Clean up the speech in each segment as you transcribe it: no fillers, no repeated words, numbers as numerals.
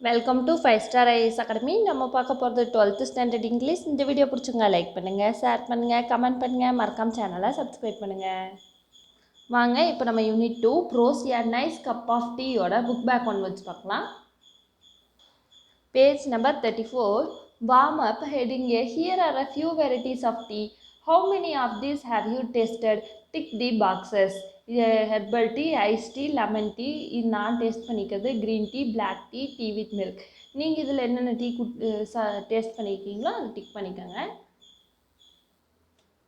Welcome to 5 star IAS academy. நம்ம பார்க்க போகிறது 12th ஸ்டாண்டர்ட் இங்கிலீஷ். இந்த வீடியோ பிடிச்சுங்க லைக் பண்ணுங்கள், ஷேர் பண்ணுங்கள், கமெண்ட் பண்ணுங்கள், மறக்காம சேனலை சப்ஸ்கிரைப் பண்ணுங்கள். வாங்க இப்போ நம்ம unit 2 prose a nice cup of டீயோட புக் பேக் ஒன் வச்சு பார்க்கலாம். Page number 34. Warm up heading A here are a few varieties of tea. How many of these have you tasted? Tick the boxes. இது herbal tea, ice tea, lemon tea. இது நான் taste பண்ணிக்கிறது green tea, black tea, tea with milk. நீங்கள் இதில் என்னென்ன tea taste பண்ணியிருக்கீங்களோ அதை tick பண்ணிக்கோங்க.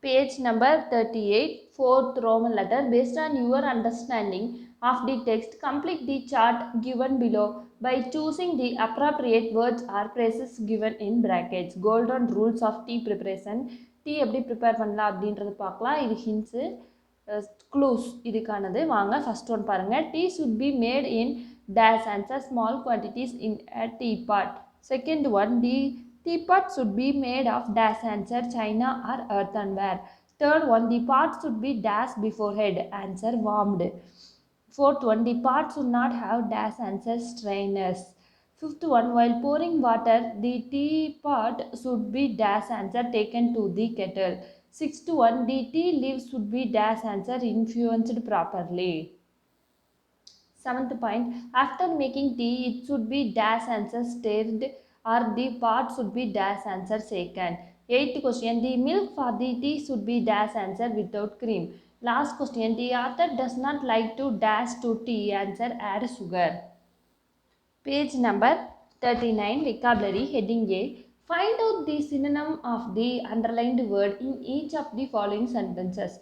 Page number 38, 4th Roman letter. Based on your understanding of the text, complete the chart given below by choosing the appropriate words or phrases given in brackets. Golden rules of tea preparation. Tea எப்படி prepare பண்ணலாம் அப்படின்றது பார்க்கலாம். இது ஹிண்ட்ஸு, clues இதுக்கானது. வாங்க first one பாருங்கள். Tea should be made in dash answer small quantities in a teapot. Second one, the teapot should be made of dash answer china or earthenware. Third one, the pot should be dash before head answer warmed. Fourth one, the pot should not have dash answer strainers. Fifth one, while pouring water, the teapot should be dash answer taken to the kettle. Sixth one, the tea leaves should be dash answer infused properly. Seventh point, after making tea, it should be dash answer stirred or the pot should be dash answer shaken. Eighth question, the milk for the tea should be dash answer without cream. Last question, the author does not like to dash to tea answer add sugar. Page number 39, vocabulary heading A. Find out the synonym of the underlined word in each of the following sentences.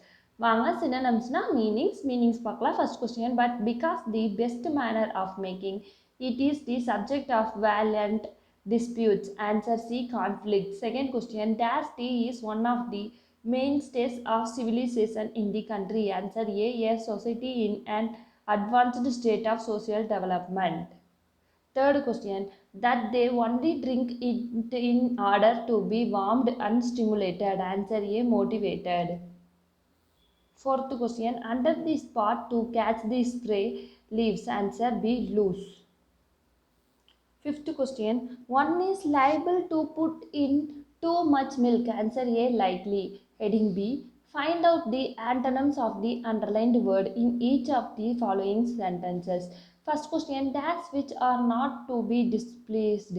வாங்க synonymsனா meanings பார்க்கலாம். First question, but because the best manner of making it is the subject of violent disputes answer C conflict. Second question, dash tea is one of the mainstays of civilization in the country answer A society in an advanced state of social development. Third question, that they only drink it in order to be warmed and stimulated answer A motivated. Fourth question, under the spot to catch the spray leaves answer B loose. Fifth question, one is liable to put in too much milk answer A likely. Heading B, find out the antonyms of the underlined word in each of the following sentences. First question, dash which are not to be displeased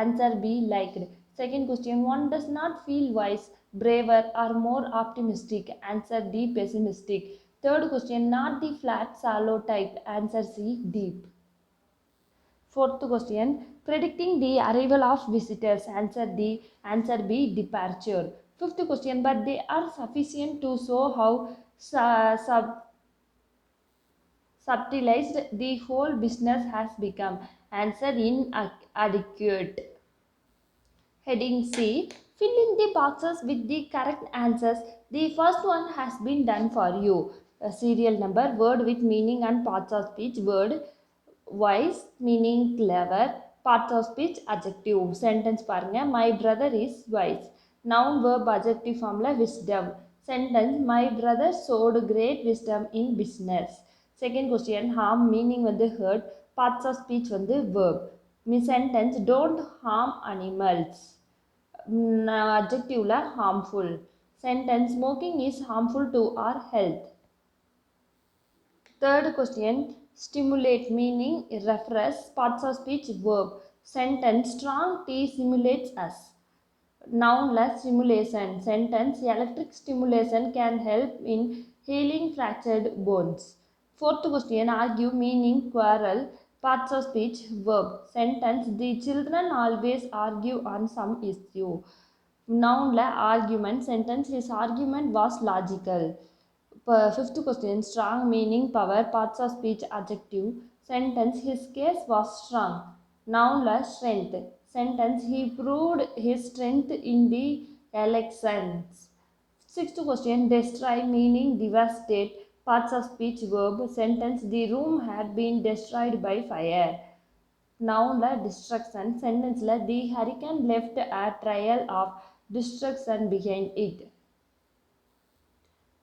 answer B liked. Second question, one does not feel wise, braver or more optimistic answer D pessimistic. Third question, not the flat shallow type answer C deep. Fourth question, predicting the arrival of visitors answer B departure. Fifth question, but they are sufficient to show how subtilized the whole business has become answer inadequate. Heading C, fill in the boxes with the correct answers. The first one has been done for you. A serial number, word with meaning and parts of speech. Word wise meaning clever, parts of speech adjective. Sentence பாருங்க, my brother is wise. Noun verb adjective formula wisdom. Sentence, my brother showed great wisdom in business. Second question, harm meaning வந்து hurt, parts of speech வந்து verb. Sentence, don't harm animals. Adjective harmful. Sentence, smoking is harmful to our health. Third question, stimulate meaning refresh, parts of speech verb. Sentence, strong tea stimulates us. Noun stimulation. Sentence, electric stimulation can help in healing fractured bones. Fourth question, argue meaning quarrel, parts of speech verb. Sentence, the children always argue on some issue. Noun argument. Sentence, his argument was logical. Fifth question, strong meaning power, parts of speech adjective. Sentence, his case was strong. Noun strength. Sentence, he proved his strength in the elections. Sixth question, destroy meaning devastate, parts of speech verb. Sentence, the room had been destroyed by fire. Noun destruction. Sentence, the hurricane left a trail of destruction behind it.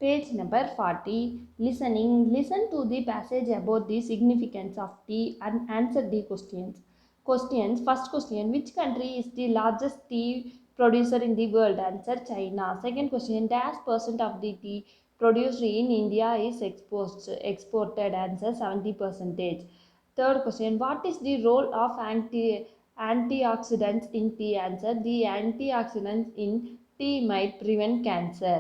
Page number 40, listening. Listen to the passage about the significance of tea and answer the questions. Questions. First question, which country is the largest tea producer in the world? Answer, China. Second question, dash percent of the tea produced in India is exported? Answer, 70 percentage. Third question, what is the role of antioxidants in tea? Answer, the antioxidants in tea might prevent cancer.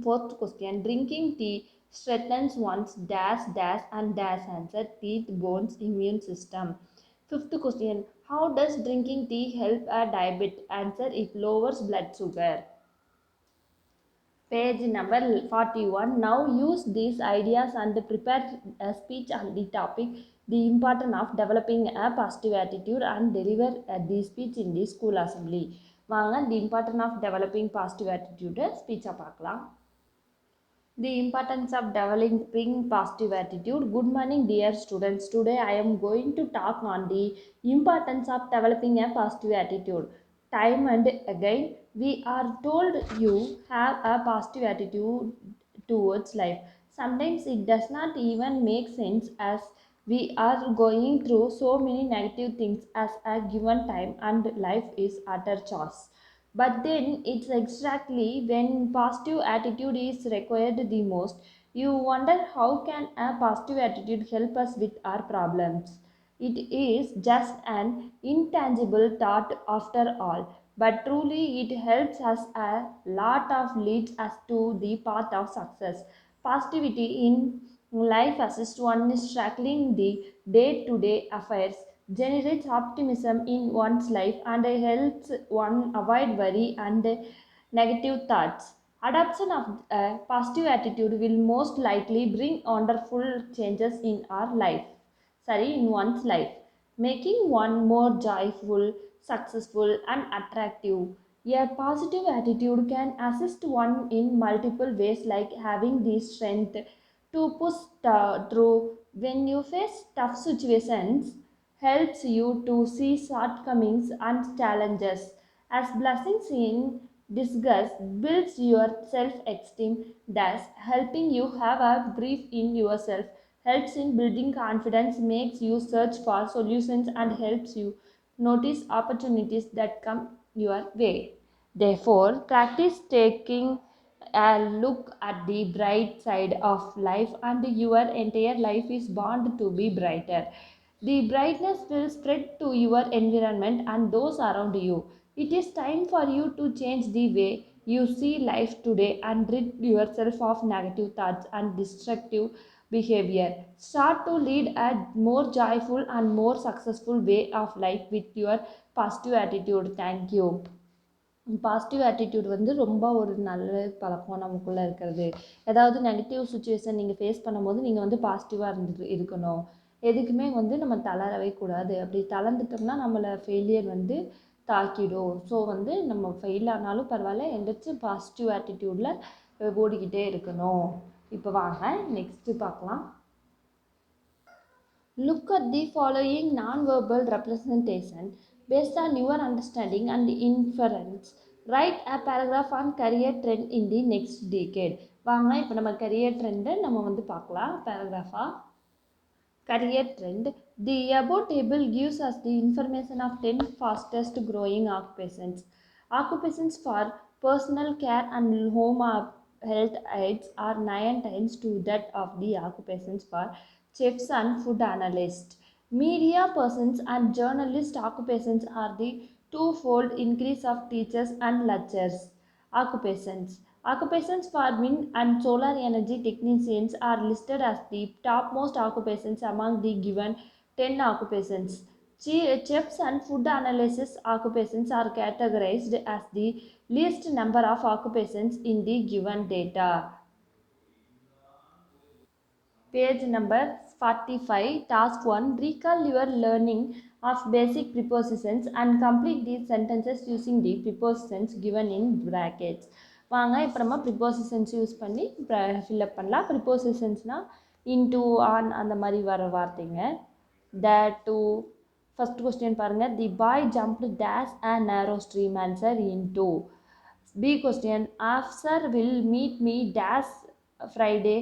Fourth question, drinking tea strengthens one's dash and dash. Answer, teeth, bones, immune system. Fifth question, how does drinking tea help a diabetic? Answer, it lowers blood sugar. Page number 41. Now use these ideas and prepare a speech on the topic, the importance of developing a positive attitude, and deliver the speech in the school assembly. வாங்க the importance of developing positive attitude speech பார்க்கலாம். The importance of developing positive attitude. Good morning, dear students. Today I am going to talk on the importance of developing a positive attitude. Time and again, we are told you have a positive attitude towards life. Sometimes it does not even make sense as we are going through so many negative things as a given time and life is utter chaos. But then it's exactly when positive attitude is required the most. You wonder how can a positive attitude help us with our problems. It is just an intangible thought after all, but truly it helps us a lot of leads us to the path of success. Positivity in life assists one is tackling the day-to-day affairs, generates optimism in one's life, and helps one avoid worry and negative thoughts. Adoption of a positive attitude will most likely bring wonderful changes in our life. In one's life, making one more joyful, successful, and attractive. A positive attitude can assist one in multiple ways, like having the strength to push through when you face tough situations, helps you to see shortcomings and challenges as blessings in disguise, builds your self-esteem, thus helping you have a belief in yourself, helps in building confidence, makes you search for solutions, and helps you notice opportunities that come your way. Therefore, practice taking a look at the bright side of life, and your entire life is bound to be brighter. The brightness will spread to your environment and those around you. It is time for you to change the way you see life today and rid yourself of negative thoughts and destructive behavior. Start to lead a more joyful and more successful way of life with your positive attitude. Thank you. Positive attitude வந்து ரொம்ப ஒரு நல்ல பழக்கம் நமக்குள்ளே இருக்கிறது. ஏதாவது negative situation நீங்கள் face பண்ணும்போது நீங்கள் வந்து பாசிட்டிவாக இருக்கணும். எதுக்குமே வந்து நம்ம தளரவே கூடாது. அப்படி தளர்ந்துட்டோம்னா நம்மளை ஃபெயிலியர் வந்து தாக்கிடும். ஸோ வந்து நம்ம ஃபெயில் ஆனாலும் பரவாயில்ல, எந்திரிச்சு பாசிட்டிவ் ஆட்டிடியூடில் ஓடிக்கிட்டே இருக்கணும். இப்போ வாங்க நெக்ஸ்ட்டு பார்க்கலாம். Look at the following non-verbal representation based on your understanding and inference. Write a paragraph on career trend in the next decade. வாங்க இப்போ நம்ம கரியர் ட்ரெண்டை நம்ம வந்து பார்க்கலாம் பேராகிராஃபாக. Career trend. The above table gives us the information of 10 fastest growing occupations. Occupations for personal care and home health aides are 9 times to that of the occupations for chefs and food analysts. Media persons and journalist occupations are the twofold increase of teachers and lecturers. Occupations. Occupations for wind and solar energy technicians are listed as the topmost occupations among the given 10 occupations. Chefs and food analysis occupations are categorized as the least number of occupations in the given data. Page number 45, task 1. Recall your learning of basic prepositions and complete these sentences using the prepositions given in brackets. வாங்க இப்போ நம்ம prepositions use பண்ணி fill up பண்ணலாம். ப்ரிப்போசிஷன்ஸ்னால் into, on அந்த மாதிரி வர வார்த்தைங்க. that to. First question பாருங்கள். தி பாய் jumped dash அ நேரோ stream. Answer into. B question, Afsar will meet me dash Friday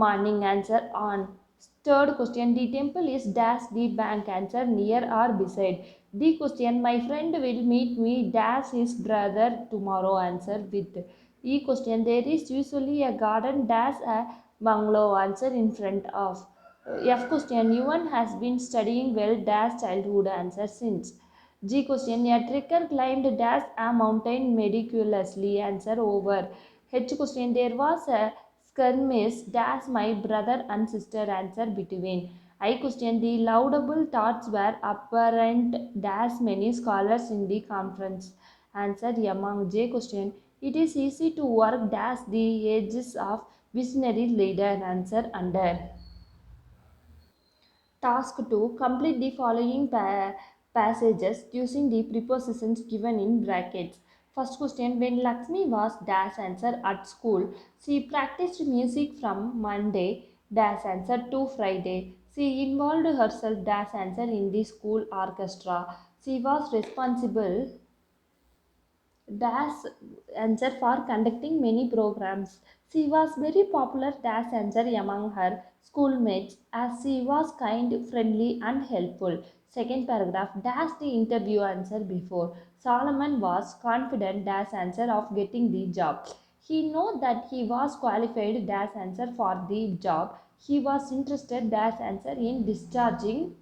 morning. Answer on. Third question, the temple is dash the bank. Answer, near or beside. D question, my friend will meet me dash his brother tomorrow. Answer, with. E question, there is usually a garden dash a bungalow. Answer, in front of. F question, Yuan has been studying well dash childhood. Answer, since. G question, a trekker climbed dash a mountain meticulously. Answer, over. H question, there was a skirmish dash my brother and sister. Answer, between. I question, the laudable thoughts were apparent dash many scholars in the conference. Answer, among. J question, it is easy to work dash the edges of visionary leader. Answer, under. Task 2. Complete the following passages using the prepositions given in brackets. First question, when Lakshmi was dash. Answer, at school. She practiced music from Monday dash. Answer, to Friday. She involved herself dash. Answer, in the school orchestra. She was responsible dash. Answer, for conducting many programs. She was very popular dash. Answer, among her schoolmates as she was kind, friendly, and helpful. Second paragraph, dash the interview. Answer, before. Solomon was confident dash. Answer, of getting the job. He knew that he was qualified dash. Answer, for the job. He was interested dash. Answer, in discharging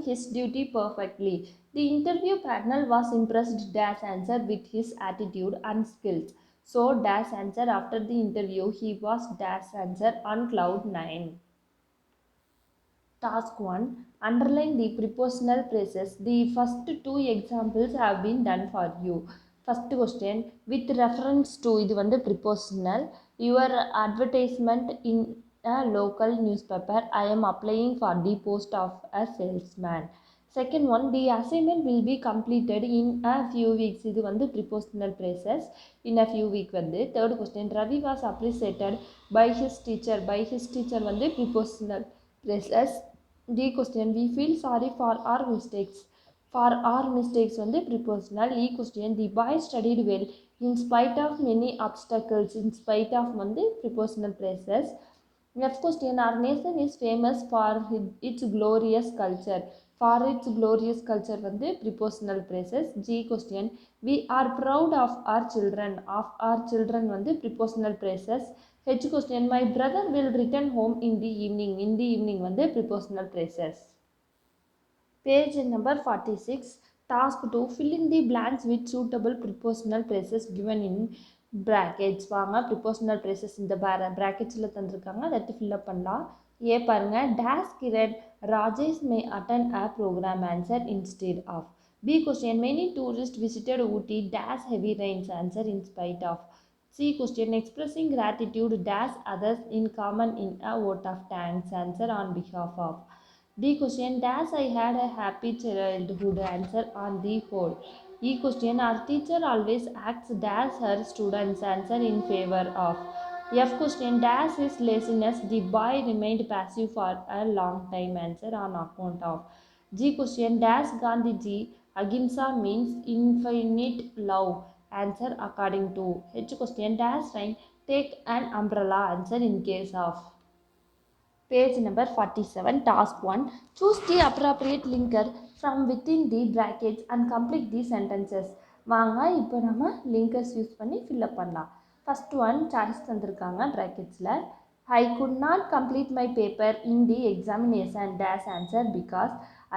his duty perfectly. The interview panel was impressed dash. Answer, with his attitude and skills. So dash. Answer, after the interview he was dash. Answer, on cloud 9. Task 1. Underline the prepositional phrases. The first two examples have been done for you. First question, with reference to, இது வந்து prepositional. Your advertisement in a local newspaper. I am applying for the post of a salesman. Second one, the assignment will be completed in a few weeks. இது வந்து prepositional phrases. In a few weeks வந்து. Third question, Ravi was appreciated by his teacher. By his teacher வந்து prepositional phrases. D question, we feel sorry for our mistakes. For our mistakes வந்து prepositional. E question, the boy studied well in spite of many obstacles. In spite of வந்து prepositional phrases. Next question, our nation is famous for its glorious culture. For its glorious culture வந்து prepositional phrases. G question, we are proud of our children. Of our children வந்து prepositional phrases. H question, my brother will return home in the evening. In the evening வந்து prepositional phrases. Page number 46. Task 2. Fill in the blanks with suitable prepositional phrases given in brackets. வாங்க prepositional phrases இந்த bracketsல தந்திருக்காங்க, அதை fill up பண்ணலாம். ஏ பாருங்க, dash Kiran Rajesh may attend a program. Answer, instead of. B question, many tourists visited Ooty dash heavy rains. Answer, in spite of. C question, expressing gratitude dash others in common in a vote of thanks. Answer, on behalf of. D question, dash I had a happy childhood. Answer, on the whole. E question, our teacher always acts dash her students. Answer, in favor of. F question, dash is laziness. The boy remained passive for a long time. Answer, on account of. G question, dash Gandhiji Ahimsa means infinite love. Answer, according to. H question, dash rain take an umbrella. Answer, in case of. Page number 47. Task 1. Choose the appropriate linker from within the brackets and complete the sentences. வாங்க இப்போ நம்ம linkers use பண்ணி fill up பண்ணலாம். First one, choice தந்திருக்காங்க bracketsல. I could not complete my paper in the examination dash. Answer, because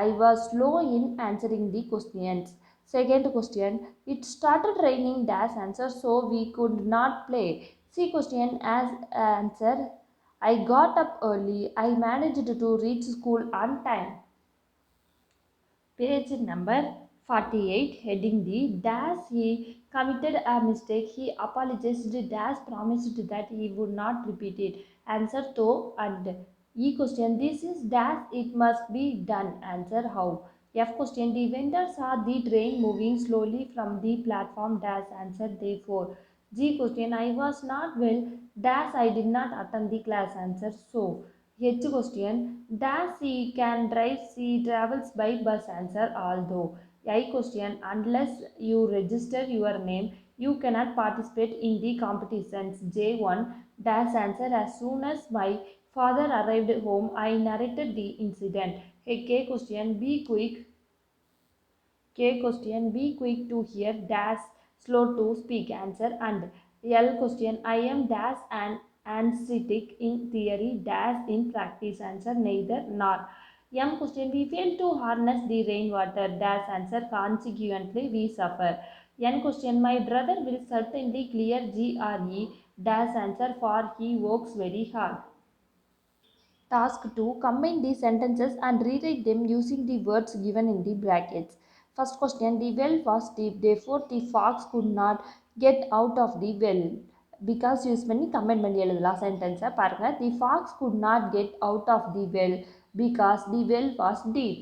I was slow in answering the questions. Second question, it started raining dash. Answer, so we could not play. C question, as answer, I got up early. I managed to reach school on time. Page number 48. Heading D. Dash he committed a mistake. He apologized. Dash promised that he would not repeat it. Answer, to and. E question, this is dash it must be done. Answer, how. F question, the vendor saw the train moving slowly from the platform dash. Answer, therefore. G question, I was not well dash I did not attend the class. Answer, so. H question, dash she can drive, she travels by bus. Answer, although. I question, unless you register your name you cannot participate in the competitions. J1, Dash answer, as soon as my father arrived home, I narrated the incident. Hey, K question, be quick. K question, be quick to hear, dash, slow to speak, answer. And L question, I am dash and anesthetic in theory, dash in practice, answer. Neither nor. M question, we fail to harness the rainwater, dash, answer. Consequently, we suffer. N question, my brother will certainly clear GRE, dash, answer, for he works very hard. Task 2. Combine these sentences and rewrite them using the words given in the brackets. First question. The well was deep, therefore the fox could not get out of the well. Because use பண்ணி comment பண்ணி எழுதலாம் சென்டென்ஸை பாருங்கள். The fox could not get out of the well because the well was deep.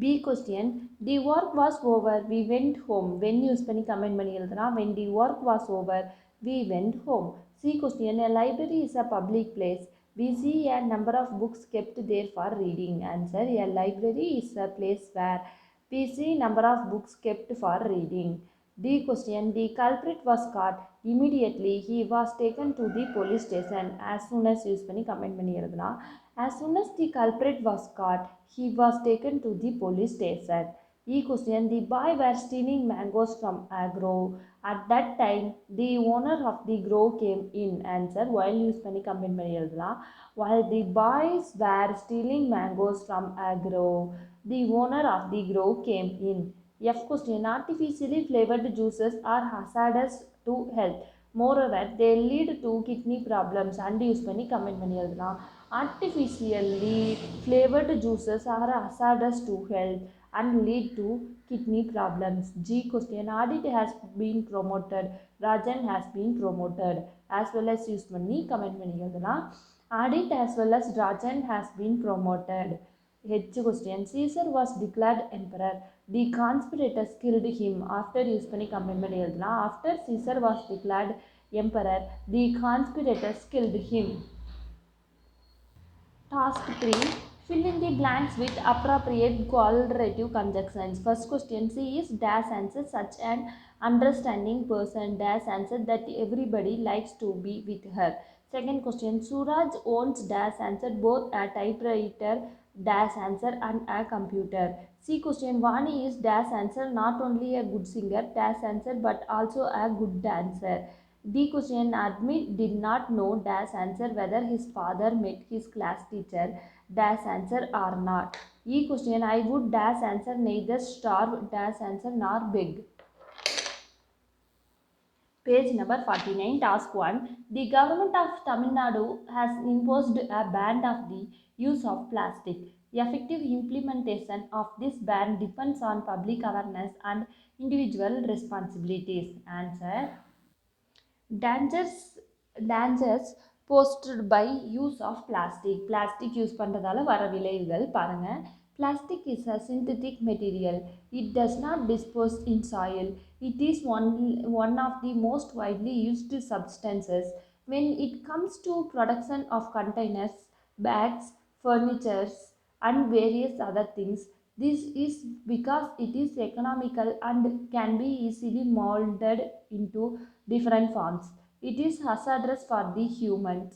B question. The work was over. We went home. When use பண்ணி comment பண்ணி எழுதலாம். When the work was over, we went home. C question. A library is a public place. We see a number of books kept there for reading. Answer. A library is a place where we see number of books kept for reading. D question. The culprit was caught. Immediately he was taken to the police station. As soon as use பண்ணி comment பண்ணி எழுதலாம். As soon as the culprit was caught, he was taken to the police station. E question. The boy were stealing mangoes from a grove. At that time, the owner of the grove came in. Answer. While use பண்ணி combine பண்ணி எழுதலாம். While the boys were stealing mangoes from a grove, the owner of the grove came in. F question. Artificially flavored juices are hazardous to health. Moreover, they lead to kidney problems. And use பண்ணி combine பண்ணி எழுதலாம். Artificially flavored juices are hazardous to health and lead to kidney problems. G question. Adit has been promoted. Rajan has been promoted. As well as use பண்ணி comment பண்ணி எழுதலாம். Adit as well as Rajan has been promoted. H question. Caesar was declared emperor. The conspirators killed him. After use பண்ணி comment பண்ணி எழுதலாம். After Caesar was declared emperor, the conspirators killed him. Task 3. Fill in the blanks with appropriate correlative conjunctions. First question. C is dash answer, such an understanding person, dash answer, that everybody likes to be with her. Second question. Suraj owns dash answer, both a typewriter dash answer and a computer. C question. Vani is dash answer, not only a good singer dash answer but also a good dancer. D question. Admit did not know dash answer whether his father met his class teacher dash answer or not. E question. I would dash answer neither starve dash answer nor beg. Page number 49, task 1. The government of Tamil Nadu has imposed a ban of the use of plastic. Effective implementation of this ban depends on public awareness and individual responsibilities. Answer. Dangers posted by use of plastic use பண்ணுறதால வர விளைவுகள் பாருங்க. Plastic is a synthetic material. It does not dispose in soil. It is one of the most widely used substances when it comes to production of containers, bags, furniture, and various other things. This is because it is economical and can be easily molded into different forms. It is hazardous for the humans,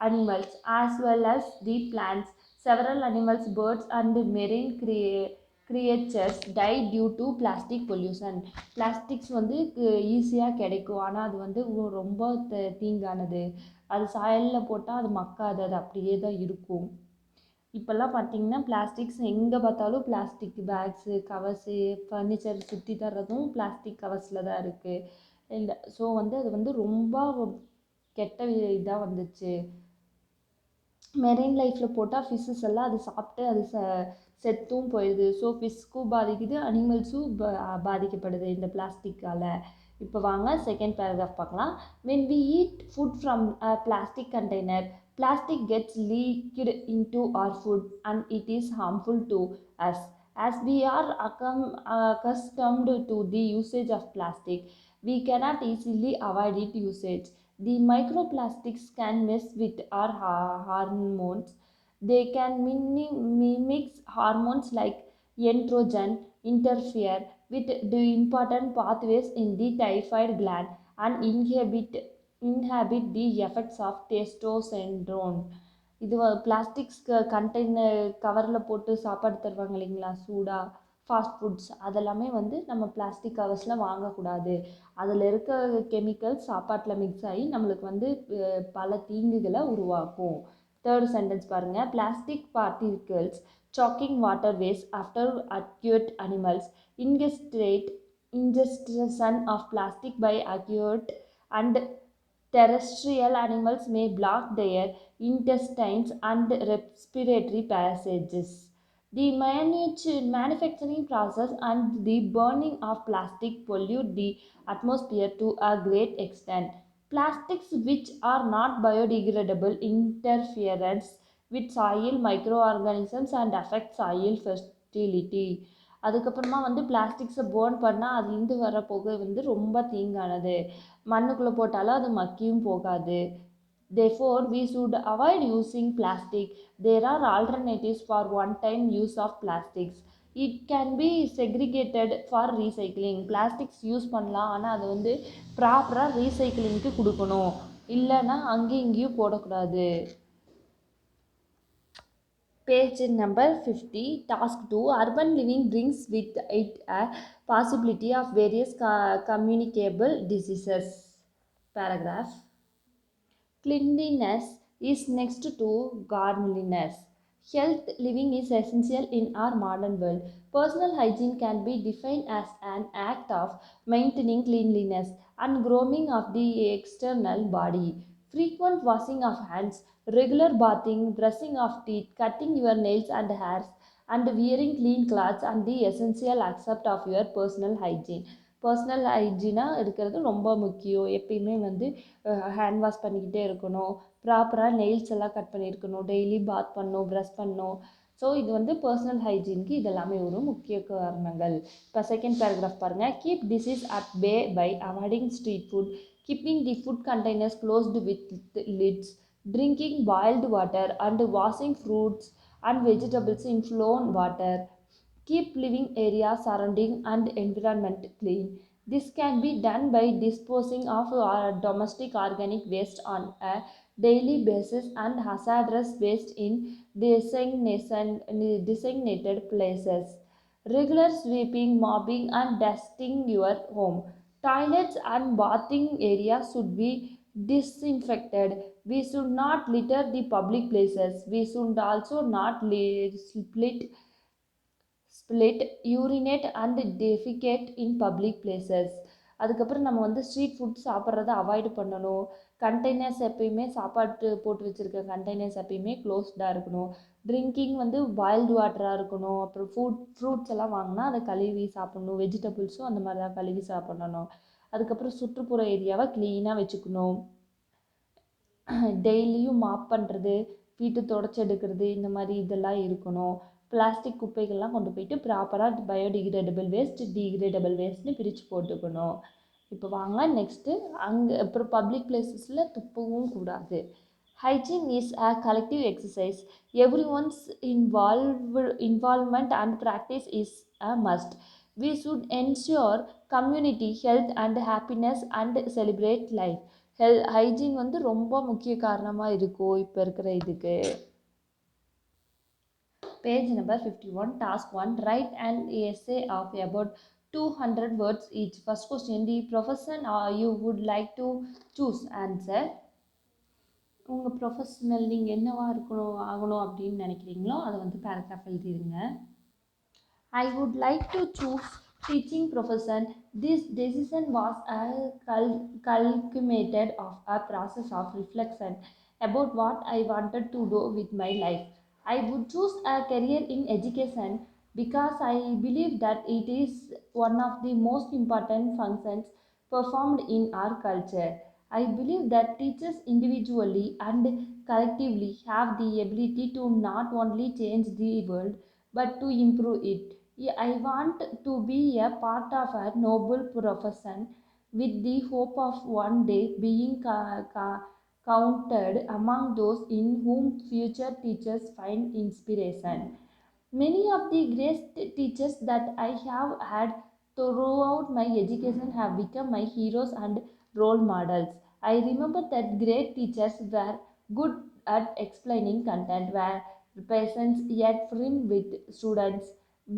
animals, as well as the plants. Several animals, birds, and marine creatures die due to plastic pollution. Plastics வந்து ஈஸியாக கிடைக்கும், ஆனால் அது வந்து ரொம்ப தீங்கானது. அது சாயலில் போட்டால் அது மக்காது, அது அப்படியே தான் இருக்கும். இப்போல்லாம் பார்த்தீங்கன்னா பிளாஸ்டிக்ஸ் எங்கே பார்த்தாலும் பிளாஸ்டிக் பேக்ஸு, கவர்ஸு, ஃபர்னிச்சர் சுற்றி தர்றதும் பிளாஸ்டிக் கவர்ஸில் தான் இருக்குது. இல்லை, ஸோ வந்து அது வந்து ரொம்ப கெட்ட இதாக வந்துச்சு. மெரைன் லைஃப்பில் போட்டால் ஃபிஷ்ஷஸ் எல்லாம் அது சாப்பிட்டு அது செத்தும் போயிடுது. ஸோ ஃபிஷ்க்கும் பாதிக்குது, அனிமல்ஸும் பாதிக்கப்படுது இந்த பிளாஸ்டிக்கால். இப்போ வாங்க செகண்ட் பேராகிராஃப் பார்க்கலாம். When we eat food from a plastic container, plastic gets leaked into our food and it is harmful to us. As we are accustomed to the usage of plastic, we cannot easily avoid its usage. The microplastics can mess with our hormones. They can mimic hormones like estrogen, interfere with the important pathways in the thyroid gland, and inhibit inhibit the effects of testosterone. இது plastics container கவரில் போட்டு சாப்பாடு தருவாங்க இல்லைங்களா சூடாக, fast foods அதெல்லாமே வந்து நம்ம பிளாஸ்டிக் கவர்ஸில் வாங்கக்கூடாது. அதில் இருக்க கெமிக்கல்ஸ் சாப்பாட்டில் மிக்ஸ் ஆகி நம்மளுக்கு வந்து பல தீங்குகளை உருவாக்கும். தேர்ட் சென்டென்ஸ் பாருங்கள். Plastic particles choking waterways after acute animals ingestate ingestion of plastic by acute and terrestrial animals may block their intestines and respiratory passages. The manufacturing process and the burning of plastic pollute the atmosphere to a great extent. Plastics which are not biodegradable interference with soil microorganisms and affect soil fertility. அதுக்கப்புறமா வந்து பிளாஸ்டிக்ஸை burn பண்ணால் அதுலேருந்து வர புகை வந்து ரொம்ப தீங்கானது. மண்ணுக்குள்ளே போட்டாலும் அது மக்கியும் போகாது. Therefore, we should avoid using plastic. There are alternatives for one-time use of plastics. It can be segregated for recycling. Plastics use பண்ணலாம், ஆனால் அது வந்து ப்ராப்பராக ரீசைக்கிளிங்க்கு கொடுக்கணும். இல்லைன்னா அங்கேயும் இங்கேயும் போடக்கூடாது. Page number 50, task 2. Urban living brings with it a possibility of various communicable diseases. Paragraph. Cleanliness is next to godliness. Health living is essential in our modern world. Personal hygiene can be defined as an act of maintaining cleanliness and grooming of the external body. Frequent washing of hands, regular bathing, brushing of teeth, cutting your nails and hairs, and wearing clean clothes and the essential aspect of your personal hygiene. Personal ஹைஜீனாக இருக்கிறது ரொம்ப முக்கியம். எப்பயுமே வந்து hand wash பண்ணிக்கிட்டே இருக்கணும், ப்ராப்பராக nails எல்லாம் கட் பண்ணியிருக்கணும், டெய்லி பாத் பண்ணணும், ப்ரஷ் பண்ணணும். ஸோ இது வந்து பர்சனல் ஹைஜீனுக்கு இதெல்லாமே ஒரு முக்கிய காரணங்கள். இப்போ செகண்ட் பேராகிராஃப் பாருங்கள். Keep disease at bay by avoiding street food, keeping the food containers closed with lids, drinking boiled water and washing fruits and vegetables in flowing water. Keep living areas surrounding and environment clean. This can be done by disposing of domestic organic waste on a daily basis and hazardous waste in designated places. Regular sweeping, mopping and dusting your home. Toilets and bathing areas should be disinfected. We should not litter the public places. We should also not split, urinate and defecate in public places. அதுக்கப்புறம் நம்ம வந்து street food சாப்பிட்றத avoid பண்ணணும். Containers எப்பயுமே சாப்பாட்டு போட்டு வச்சுருக்க containers எப்பயுமே க்ளோஸ்டாக இருக்கணும். ட்ரிங்கிங் வந்து பாயில்டு வாட்டராக இருக்கணும். அப்புறம் ஃப்ரூட்ஸ் எல்லாம் வாங்கினா அதை கழுவி சாப்பிட்ணும். வெஜிடபிள்ஸும் அந்த மாதிரி தான் கழுவி சாப்பிடணும். அதுக்கப்புறம் சுற்றுப்புற ஏரியாவை க்ளீனாக வச்சுக்கணும். டெய்லியும் மாப் பண்ணுறது, வீட்டு தொடச்சி எடுக்கிறது, இந்த மாதிரி இதெல்லாம் இருக்கணும். பிளாஸ்டிக் குப்பைகள்லாம் கொண்டு போயிட்டு ப்ராப்பராக பயோடிகிரேடபிள் வேஸ்ட், டிகிரேடபிள் வேஸ்ட்னு பிரித்து போட்டுக்கணும். இப்போ வாங்க நெக்ஸ்ட்டு. அப்புறம் பப்ளிக் பிளேசஸில் துப்பவும் கூடாது. Hygiene is a collective exercise. Everyone's involvement and practice is a must. We should ensure community health and happiness and celebrate life. Hygiene வந்து ரொம்ப முக்கிய காரணமாக இருக்கும் இப்போ இருக்கிற இதுக்கு. Page number 51, task 1. Write an essay of about 200 words each. First question, the profession you would like to choose. Answer. உங்கள் professional நீங்கள் என்னவா ஆகணும் அப்படின்னு நினைக்கிறீங்களோ அதை வந்து paragraph எழுதிடுங்க. I would like to choose teaching profession. This decision was a culminated of a process of reflection about what I wanted to do with my life. I would choose a career in education because I believe that it is one of the most important functions performed in our culture. I believe that teachers individually and collectively have the ability to not only change the world but to improve it. I want to be a part of a noble profession with the hope of one day being counted among those in whom future teachers find inspiration. Many of the great teachers that I have had throughout my education have become my heroes and role models. I remember that great teachers were good at explaining content, were patient yet firm with students.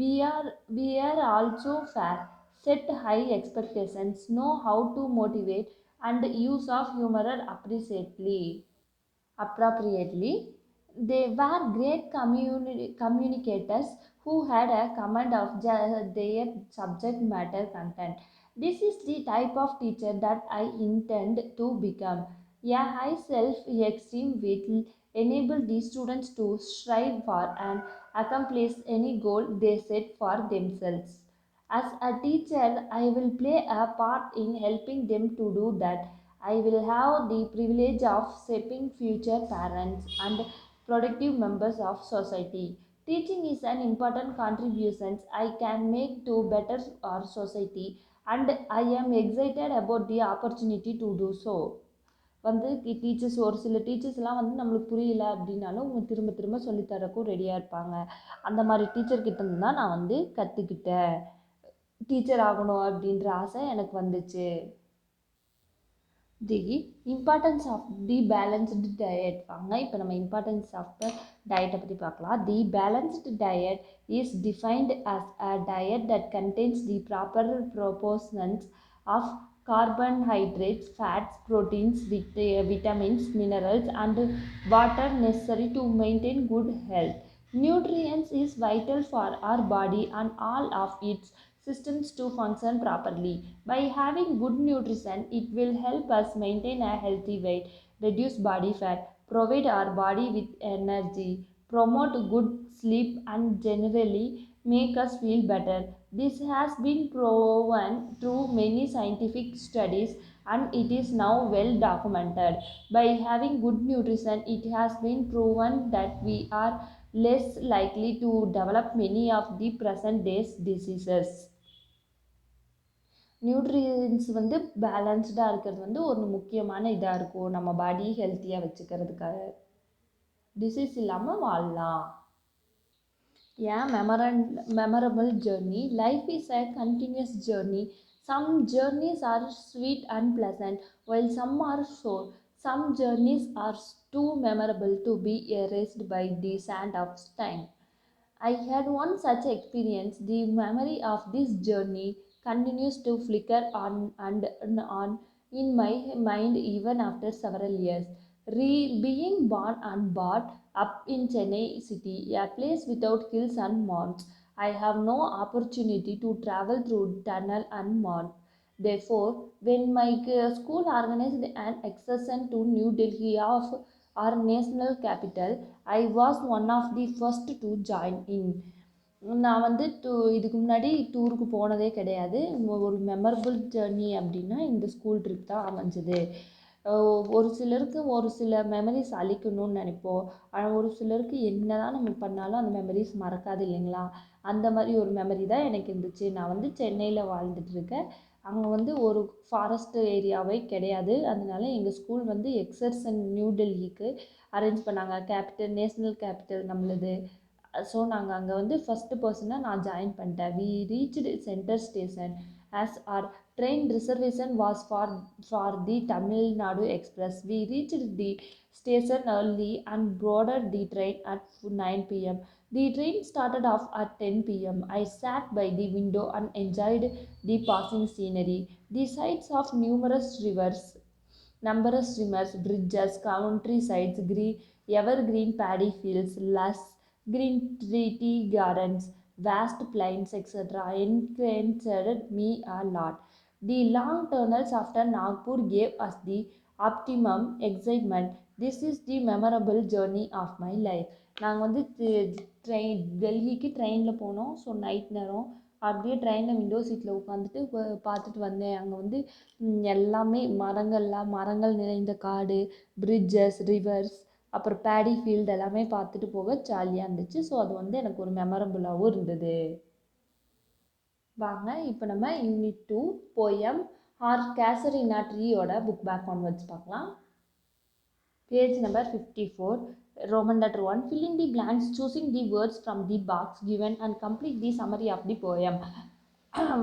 We are also fair, set high expectations, know how to motivate, and use of humor appropriately. They were great communicators who had a command of their subject matter content. This is the type of teacher that I intend to become. A high self esteem will enable the students to strive for and accomplish any goal they set for themselves. As a teacher, I will play a part in helping them to do that. I will have the privilege of shaping future parents and productive members of society. Teaching is an important contribution I can make to better our society, and I am excited about the opportunity to do so. வந்து teachers ஒரு சில டீச்சர்ஸ்லாம் வந்து நம்மளுக்கு புரியல அப்படின்னாலும் அவங்க திரும்ப திரும்ப சொல்லித்தரக்கும் ரெடியாக இருப்பாங்க. அந்த மாதிரி டீச்சர்கிட்ட இருந்து தான் நான் வந்து கற்றுக்கிட்டேன். டீச்சர் ஆகணும் அப்படின்ற ஆசை எனக்கு வந்துச்சு. The importance of the balanced diet. வாங்க இப்போ நம்ம இம்பார்ட்டன்ஸ் ஆஃப் த டயட்டை பற்றி பார்க்கலாம். The balanced diet is defined as a diet that contains the proper proportions of carbohydrates, fats, proteins, vitamins, minerals, and water necessary to maintain good health. Nutrients is vital for our body and all of its systems to function properly. By having good nutrition, it will help us maintain a healthy weight, reduce body fat, provide our body with energy, promote good sleep, and generally make us feel better. This has been proven through many scientific studies and it is now well documented. By having good nutrition, it has been proven that we are less likely to develop many of the present day's diseases. Nutrients வந்து பேலன்ஸ்டாக இருக்கிறது வந்து ஒரு முக்கியமான இதாக இருக்கும் நம்ம பாடி ஹெல்த்தியாக வச்சுக்கிறதுக்காக. டிசீஸ் இல்லாமல் வாழலாம். Yeah, memorable journey. Life is a continuous journey. Some journeys are sweet and pleasant, while some are sore. Some journeys are too memorable to be erased by the sand of time. I had one such experience. The memory of this journey continues to flicker on and on in my mind even after several years. Being born and brought up in Chennai city, a place without hills and mountains, I have no opportunity to travel through tunnel and mount. Therefore, when my school organized an excursion to New Delhi of our national capital, I was one of the first to join in. நான் வந்து இதுக்கு முன்னாடி டூருக்கு போனதே கிடையாது. ஒரு memorable journey அப்படின்னா இந்த ஸ்கூல் ட்ரிப் தான் அமைஞ்சது. ஒரு சிலருக்கு ஒரு சில மெமரிஸ் அழிக்கணும்னு நினைப்போம். ஆனால் ஒரு சிலருக்கு என்ன தான் நம்ம பண்ணாலும் அந்த மெமரிஸ் மறக்காது இல்லைங்களா? அந்த மாதிரி ஒரு மெமரி தான் எனக்கு இருந்துச்சு. நான் வந்து சென்னையில் வாழ்ந்துட்டுருக்கேன். அங்கே வந்து ஒரு ஃபாரஸ்ட் ஏரியாவே கிடையாது. அதனால எங்கள் ஸ்கூல் வந்து எக்ஸர்சன் நியூ டெல்லிக்கு அரேஞ்ச் பண்ணாங்க. கேபிட்டல் நேஷ்னல் கேபிட்டல் நம்மளது. ஸோ நாங்கள் அங்கே வந்து ஃபஸ்ட்டு பர்சனாக நான் ஜாயின் பண்ணிட்டேன். We reached centre station as our train reservation was for the Tamil Nadu Express. We reached the station early and boarded the train at 9 p.m. The train started off at 10 p.m. I sat by the window and enjoyed the passing scenery, the sights of numerous rivers, bridges, countrysides, evergreen paddy fields, lush green tea gardens, vast plains, etc. encouraged me a lot. The long tunnels after Nagpur gave us the optimum excitement. This is the memorable journey of my life. நாங்கள் வந்து டெல்லிக்கு ட்ரெயினில் போனோம். So night நேரம் அப்படியே ட்ரெயினில் window சீட்டில் உட்காந்துட்டு பார்த்துட்டு வந்தேன். அங்கே வந்து எல்லாமே மரங்கள் நிறைந்த காடு, பிரிட்ஜஸ், ரிவர்ஸ், அப்புறம் பேடி ஃபீல்டு எல்லாமே பார்த்துட்டு போக ஜாலியாக இருந்துச்சு. ஸோ அது வந்து எனக்கு ஒரு மெமரபுளாகவும் இருந்தது. வாங்க இப்போ நம்ம யூனிட் 2 போயம் ஆர் கேசரினா ட்ரீயோட புக் பேக் ஒன்வர்ட்ஸ் பார்க்கலாம். Page number 54, Roman letter 1. Fill in the blanks choosing the words from the box given and complete the summary of the poem.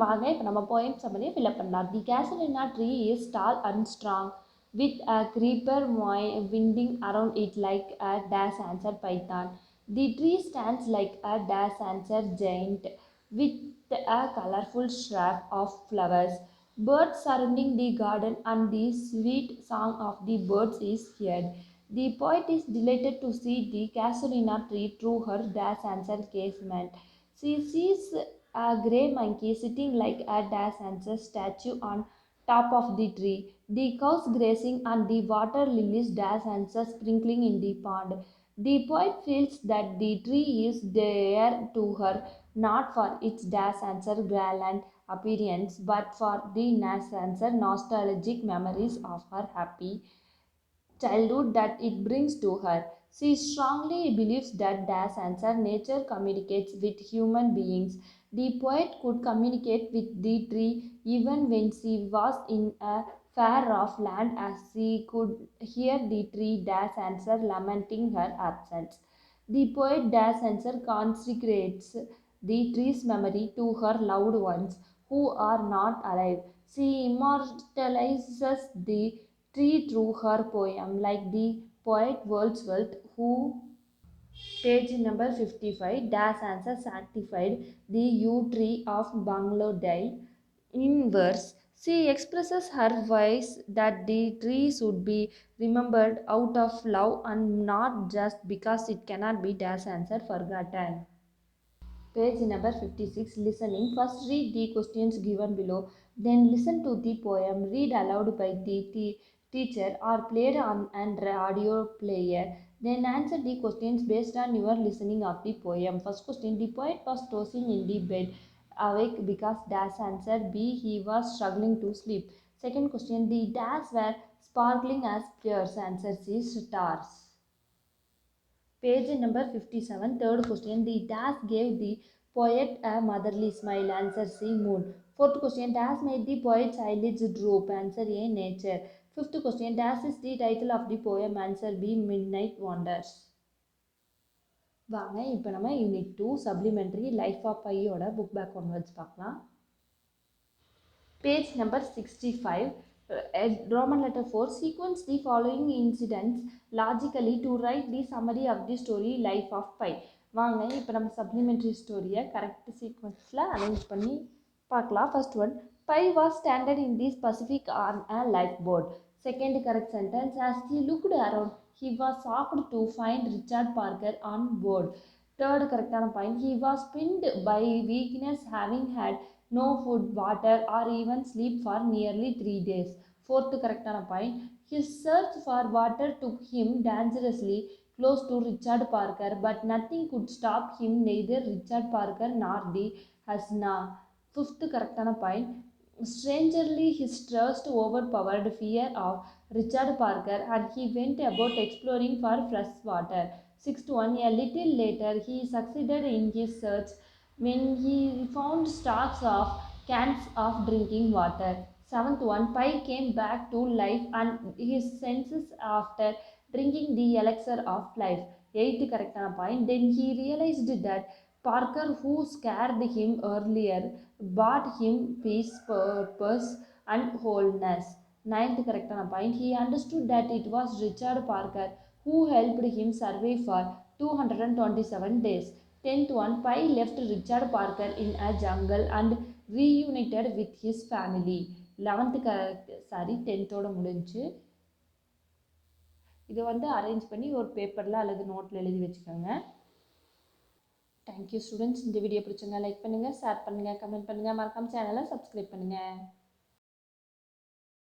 வாங்க இப்போ நம்ம poem summary fill up பண்ணலாம். The casuarina tree is tall and strong. with a creeper winding around it like a dash, answered Python. The tree stands like a dash, answered Giant, with a colorful shrub of flowers. Birds surrounding the garden and the sweet song of the birds is heard. The poet is delighted to see the casuarina tree through her dash, answered casement. She sees a grey monkey sitting like a dash, answered statue on top of the tree, the cows grazing and the water lilies dash, answer sprinkling in the pond. The poet feels that the tree is dear to her, not for its dash, answer gallant appearance, but for the answer nostalgic memories of her happy childhood that it brings to her. She strongly believes that Das answer nature communicates with human beings. The poet could communicate with the tree even when she was in a far off land, as she could hear the tree Das answer lamenting her absence. The poet Das answer consecrates the tree's memory to her loved ones who are not alive. She immortalizes the tree through her poem, like the poet Wordsworth, who, page number 55, Das answer sanctified the yew tree of Bangladesh. In verse, she expresses her wish that the tree should be remembered out of love and not just because it cannot be Das answer forgotten. Page number 56. Listening. First read the questions given below. Then listen to the poem. Read aloud by the teacher or played on an audio player. Then answer the questions based on your listening of the poem. First question. The poet was tossing in the bed, awake because dash answered B. He was struggling to sleep. Second question. The dash were sparkling as pears. Answer C. Stars. Page number 57, third question. The dash gave the poet a motherly smile. Answer C. Moon. Fourth question. Dash made the poet's eyelids droop. Answer A. Nature. Fifth question. Dash is the title of the poem. Answer B. Midnight Wonders. வாங்க இப்போ நம்ம unit 2 supplementary life of பையோட book back onwards பார்க்கலாம். Page number 65, Roman letter 4, sequence the following incidents logically to write the summary of the story Life of Pi. வாங்க இப்போ நம்ம supplementary ஸ்டோரியை correct சீக்வன்ஸில் arrange பண்ணி பார்க்கலாம். First one, Pi was stranded in the Pacific on a lifeboat. Second correct sentence, as he looked around, he was shocked to find Richard Parker on board. Third correct point, he was pinned by weakness, having had no food, water, or even sleep for nearly 3 days. Fourth correct point, his search for water took him dangerously close to Richard Parker, but nothing could stop him, neither Richard Parker nor the Hasna. Fifth correct point, strangely his trust overpowered fear of Richard Parker and he went about exploring for fresh water. Sixth one, a little later he succeeded in his search when he found stocks of cans of drinking water. Seventh one, Pi came back to life and his senses after drinking the elixir of life. Eighth correct point, then he realized that Parker, who scared him earlier, brought him peace, purpose, and wholeness. Ninth correct point, he understood that it was Richard Parker who helped him survive for 227 days. 10th one, Pi left Richard Parker in a jungle and reunited with his family. 10th ஓட முடிஞ்சு. இதை வந்து arrange பண்ணி ஒரு பேப்பரில் அல்லது நோட்டில் எழுதி வச்சுக்கோங்க. Thank you students. இந்த வீடியோ பிடிச்சிருந்தா லைக் பண்ணுங்கள், ஷேர் பண்ணுங்கள், கமெண்ட் பண்ணுங்கள், மறக்காம சேனலை சப்ஸ்கிரைப் பண்ணுங்கள்.